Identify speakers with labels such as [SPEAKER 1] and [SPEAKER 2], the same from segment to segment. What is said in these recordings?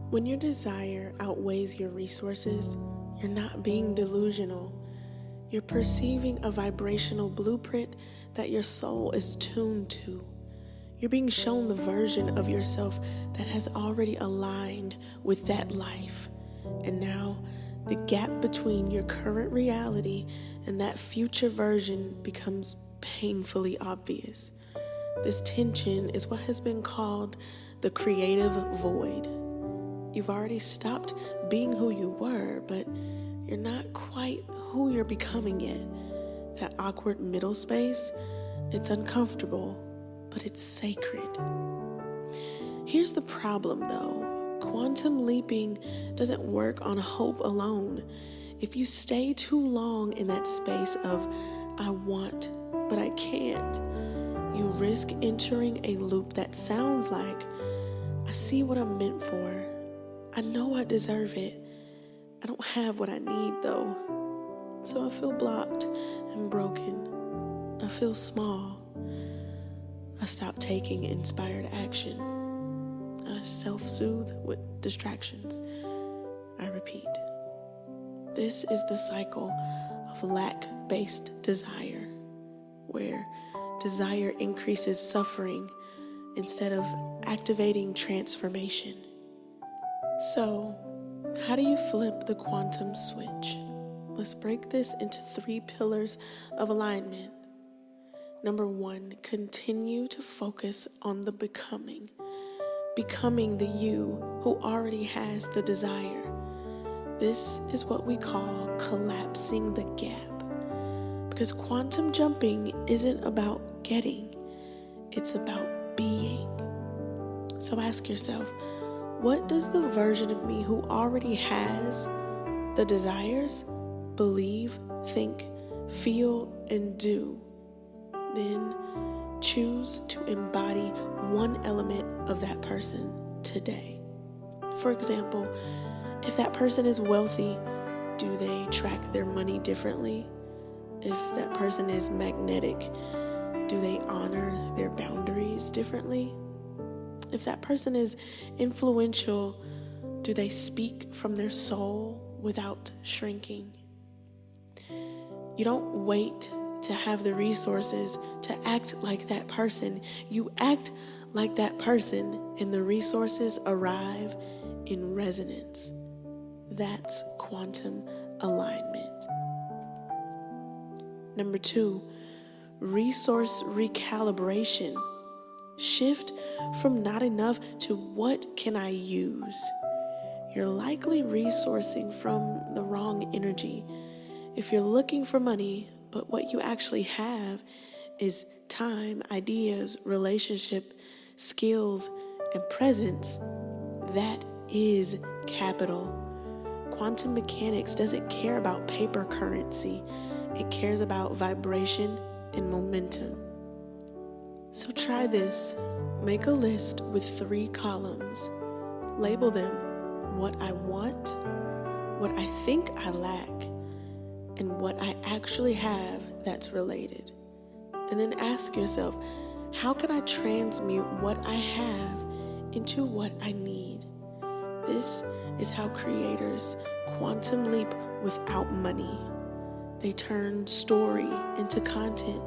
[SPEAKER 1] When your desire outweighs your resources, you're not being delusional. You're perceiving a vibrational blueprint that your soul is tuned to. You're being shown the version of yourself that has already aligned with that life. And now, the gap between your current reality and that future version becomes painfully obvious. This tension is what has been called the creative void. You've already stopped being who you were, but you're not quite who you're becoming yet. That awkward middle space, it's uncomfortable, but it's sacred. Here's the problem though. Quantum leaping doesn't work on hope alone. If you stay too long in that space of, I want, but I can't, you risk entering a loop that sounds like, I see what I'm meant for. I know I deserve it. I don't have what I need though. So I feel blocked and broken. I feel small. I stop taking inspired action. I self-soothe with distractions. I repeat. This is the cycle of lack-based desire, where desire increases suffering instead of activating transformation. So, how do you flip the quantum switch? Let's break this into 3 pillars of alignment. Number 1, continue to focus on the becoming the you who already has the desire. This is what we call collapsing the gap. Because quantum jumping isn't about getting, it's about being. So ask yourself, what does the version of me who already has the desires believe, think, feel, and do? Then choose to embody one element of that person today. For example, if that person is wealthy, do they track their money differently? If that person is magnetic, do they honor their boundaries differently? If that person is influential, do they speak from their soul without shrinking? You don't wait to have the resources to act like that person. You act like that person, and the resources arrive in resonance. That's quantum alignment. Number 2, resource recalibration. Shift from not enough to what can I use? You're likely resourcing from the wrong energy. If you're looking for money, but what you actually have is time, ideas, relationship, skills, and presence, that is capital. Quantum mechanics doesn't care about paper currency. It cares about vibration and momentum. So try this. Make a list with 3 columns. Label them what I want, what I think I lack, and what I actually have that's related. And then ask yourself, how can I transmute what I have into what I need? This is how creators quantum leap without money. They turn story into content,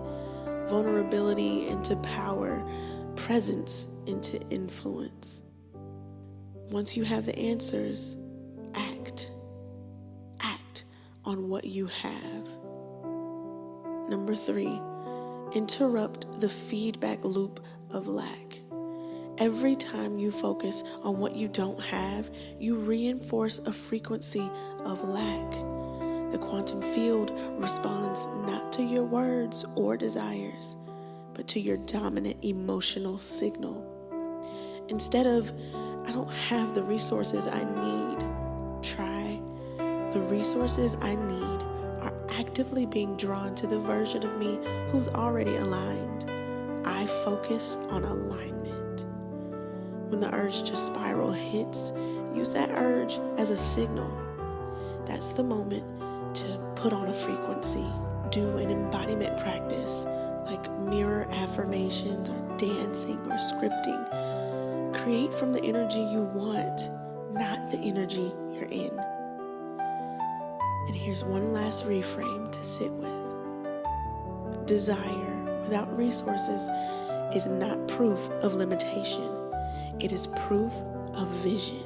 [SPEAKER 1] vulnerability into power, presence into influence. Once you have the answers, act on what you have. Number 3, interrupt the feedback loop of lack. Every time you focus on what you don't have, you reinforce a frequency of lack. The quantum field responds not to your words or desires, but to your dominant emotional signal. Instead of, I don't have the resources I need, try, the resources I need are actively being drawn to the version of me who's already aligned. I focus on alignment. When the urge to spiral hits, use that urge as a signal. That's the moment to put on a frequency, do an embodiment practice like mirror affirmations or dancing or scripting. Create from the energy you want, not the energy you're in. And here's one last reframe to sit with. Desire without resources is not proof of limitation. It is proof of vision.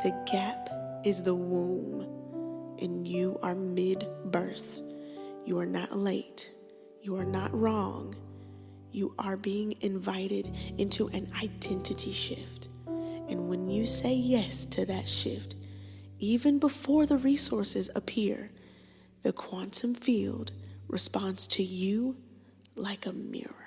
[SPEAKER 1] The gap is the womb, and you are mid-birth. You are not late. You are not wrong. You are being invited into an identity shift. And when you say yes to that shift, even before the resources appear, the quantum field responds to you like a mirror.